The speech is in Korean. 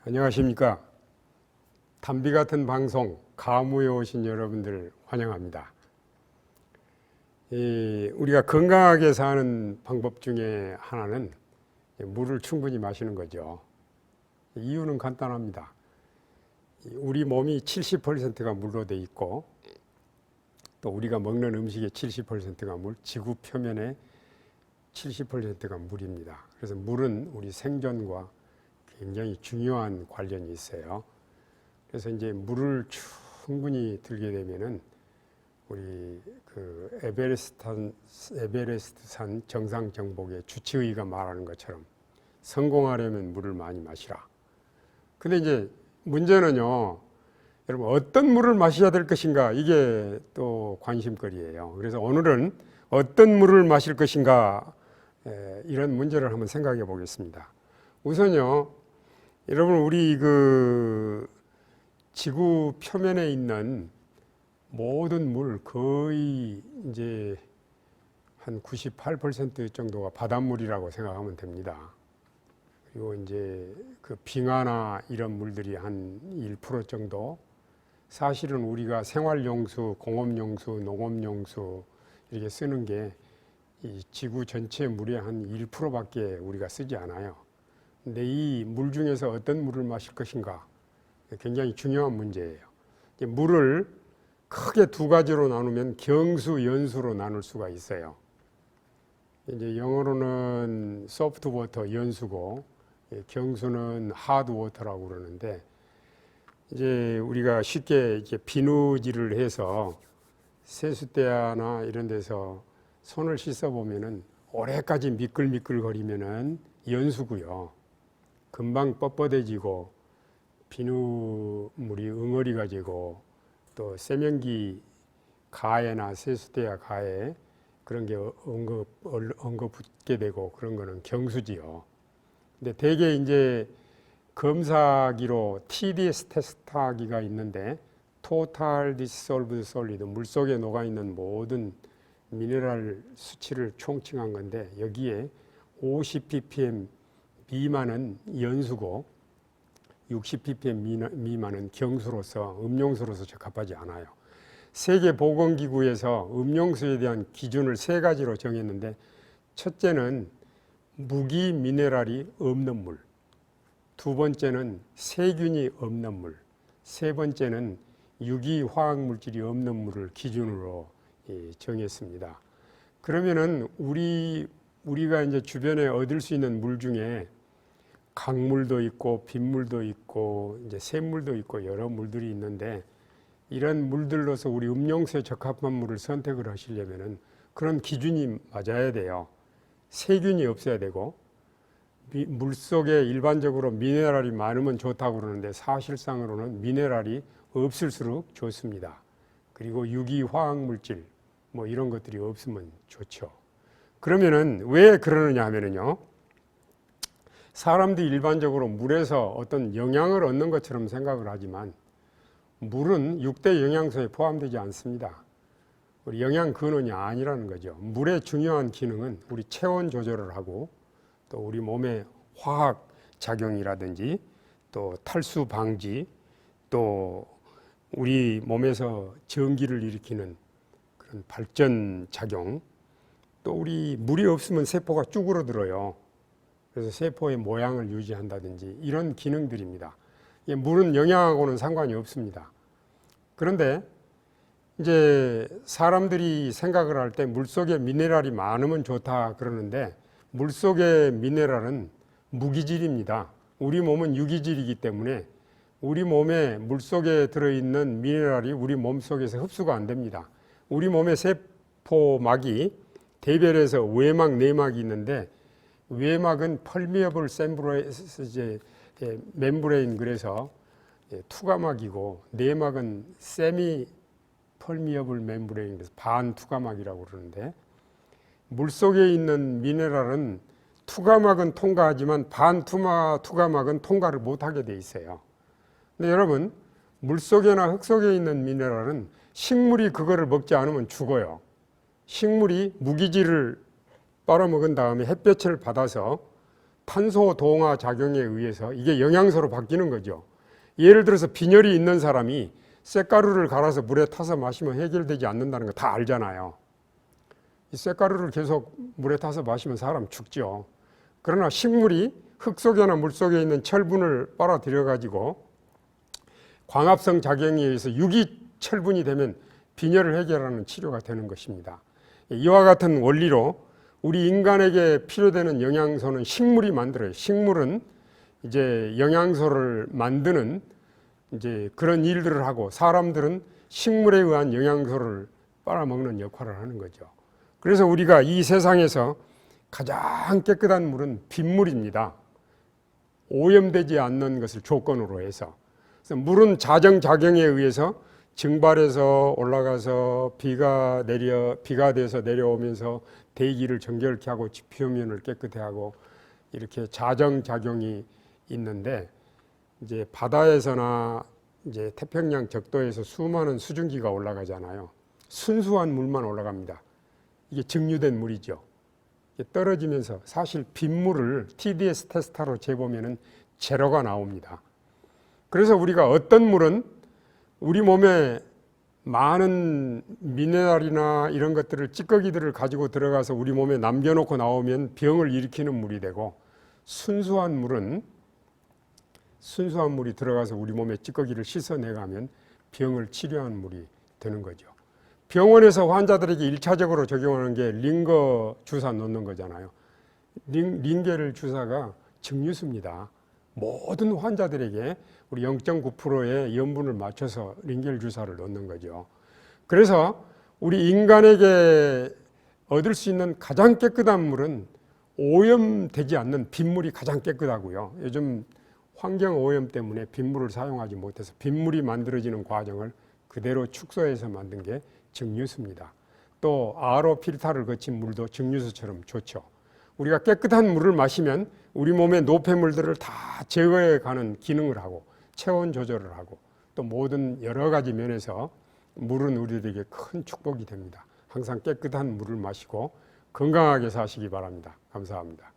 안녕하십니까. 담비 같은 방송 가무에 오신 여러분들 환영합니다. 우리가 건강하게 사는 방법 중에 하나는 물을 충분히 마시는 거죠. 이유는 간단합니다. 우리 몸이 70%가 물로 돼 있고 또 우리가 먹는 음식의 70%가 물, 지구 표면의 70%가 물입니다. 그래서 물은 우리 생존과 굉장히 중요한 관련이 있어요. 그래서 이제 물을 충분히 들게 되면은 우리 그 에베레스트산 정상 정복의 주치의가 말하는 것처럼 성공하려면 물을 많이 마시라. 근데 이제 문제는요, 여러분 어떤 물을 마셔야 될 것인가, 이게 또 관심거리예요. 그래서 오늘은 어떤 물을 마실 것인가, 이런 문제를 한번 생각해 보겠습니다. 우선요, 여러분 우리 그 지구 표면에 있는 모든 물 거의 이제 한 98% 정도가 바닷물이라고 생각하면 됩니다. 그리고 이제 그 빙하나 이런 물들이 한 1% 정도. 사실은 우리가 생활용수, 공업용수, 농업용수 이렇게 쓰는 게 이 지구 전체 물의 한 1%밖에 우리가 쓰지 않아요. 근데 이 물 중에서 어떤 물을 마실 것인가 굉장히 중요한 문제예요. 물을 크게 두 가지로 나누면 경수, 연수로 나눌 수가 있어요. 이제 영어로는 소프트 워터, 연수고, 경수는 하드 워터라고 그러는데, 이제 우리가 쉽게 이렇게 비누질을 해서 세숫대야나 이런 데서 손을 씻어 보면은 오래까지 미끌미끌 거리면은 연수고요. 금방 뻣뻣해지고 비누물이 응어리가 지고 또 세면기 가에나 세숫대야 가에 그런 게 엉거 붙게 되고 그런 거는 경수지요. 근데 대개 이제 검사기로 TDS 테스트하기가 있는데 Total Dissolved Solid, 물속에 녹아있는 모든 미네랄 수치를 총칭한 건데 여기에 50ppm 미만은 연수고 60ppm 미만은 경수로서 음용수로서 적합하지 않아요. 세계보건기구에서 음용수에 대한 기준을 세 가지로 정했는데 첫째는 무기 미네랄이 없는 물, 두 번째는 세균이 없는 물, 세 번째는 유기 화학물질이 없는 물을 기준으로 정했습니다. 그러면은 우리가 이제 주변에 얻을 수 있는 물 중에 강물도 있고 빗물도 있고 이제 샘물도 있고 여러 물들이 있는데 이런 물들로서 우리 음용수에 적합한 물을 선택을 하시려면은 그런 기준이 맞아야 돼요. 세균이 없어야 되고 물 속에 일반적으로 미네랄이 많으면 좋다고 그러는데 사실상으로는 미네랄이 없을수록 좋습니다. 그리고 유기 화학물질 뭐 이런 것들이 없으면 좋죠. 그러면은 왜 그러느냐 하면은요, 사람들이 일반적으로 물에서 어떤 영양을 얻는 것처럼 생각을 하지만 물은 6대 영양소에 포함되지 않습니다. 우리 영양 근원이 아니라는 거죠. 물의 중요한 기능은 우리 체온 조절을 하고 또 우리 몸의 화학 작용이라든지 또 탈수 방지 또 우리 몸에서 전기를 일으키는 그런 발전 작용, 또 우리 물이 없으면 세포가 쭈그러들어요. 그래서 세포의 모양을 유지한다든지 이런 기능들입니다. 물은 영양하고는 상관이 없습니다. 그런데 이제 사람들이 생각을 할 때 물속에 미네랄이 많으면 좋다 그러는데 물속의 미네랄은 무기질입니다. 우리 몸은 유기질이기 때문에 우리 몸에 물속에 들어있는 미네랄이 우리 몸속에서 흡수가 안 됩니다. 우리 몸의 세포막이 대별해서 외막, 내막이 있는데 외막은 펄미어블 멤브레인, 그래서 투과막이고 내막은 세미 펄미어블 멤브레인, 그래서 반투과막이라고 그러는데 물속에 있는 미네랄은 투과막은 통과하지만 반투과막은 통과를 못하게 돼 있어요. 근데 여러분 물속에나 흙속에 있는 미네랄은 식물이 그거를 먹지 않으면 죽어요. 식물이 무기질을 빨아먹은 다음에 햇볕을 받아서 탄소 동화 작용에 의해서 이게 영양소로 바뀌는 거죠. 예를 들어서 빈혈이 있는 사람이 쇳가루를 갈아서 물에 타서 마시면 해결되지 않는다는 거 다 알잖아요. 이 쇳가루를 계속 물에 타서 마시면 사람 죽죠. 그러나 식물이 흙 속에나 물 속에 있는 철분을 빨아들여 가지고 광합성 작용에 의해서 유기철분이 되면 빈혈을 해결하는 치료가 되는 것입니다. 이와 같은 원리로 우리 인간에게 필요되는 영양소는 식물이 만들어요. 식물은 이제 영양소를 만드는 이제 그런 일들을 하고, 사람들은 식물에 의한 영양소를 빨아먹는 역할을 하는 거죠. 그래서 우리가 이 세상에서 가장 깨끗한 물은 빗물입니다. 오염되지 않는 것을 조건으로 해서. 그래서 물은 자정작용에 의해서 증발해서 올라가서 비가 돼서 내려오면서 대기를 정결케 하고 표면을 깨끗해 하고 이렇게 자정작용이 있는데, 이제 바다에서나 이제 태평양 적도에서 수많은 수증기가 올라가잖아요. 순수한 물만 올라갑니다. 이게 증류된 물이죠. 이게 떨어지면서 사실 빗물을 TDS 테스터로 재보면은 제로가 나옵니다. 그래서 우리가 어떤 물은 우리 몸에 많은 미네랄이나 이런 것들을, 찌꺼기들을 가지고 들어가서 우리 몸에 남겨놓고 나오면 병을 일으키는 물이 되고, 순수한 물이 들어가서 우리 몸에 찌꺼기를 씻어내가면 병을 치료하는 물이 되는 거죠. 병원에서 환자들에게 1차적으로 적용하는 게 링거 주사 놓는 거잖아요. 링겔 주사가 증류수입니다. 모든 환자들에게 우리 0.9%의 염분을 맞춰서 링겔 주사를 놓는 거죠. 그래서 우리 인간에게 얻을 수 있는 가장 깨끗한 물은 오염되지 않는 빗물이 가장 깨끗하고요. 요즘 환경 오염 때문에 빗물을 사용하지 못해서 빗물이 만들어지는 과정을 그대로 축소해서 만든 게 증류수입니다. 또 RO 필터를 거친 물도 증류수처럼 좋죠. 우리가 깨끗한 물을 마시면 우리 몸의 노폐물들을 다 제거해 가는 기능을 하고, 체온 조절을 하고, 또 모든 여러 가지 면에서 물은 우리들에게 큰 축복이 됩니다. 항상 깨끗한 물을 마시고 건강하게 사시기 바랍니다. 감사합니다.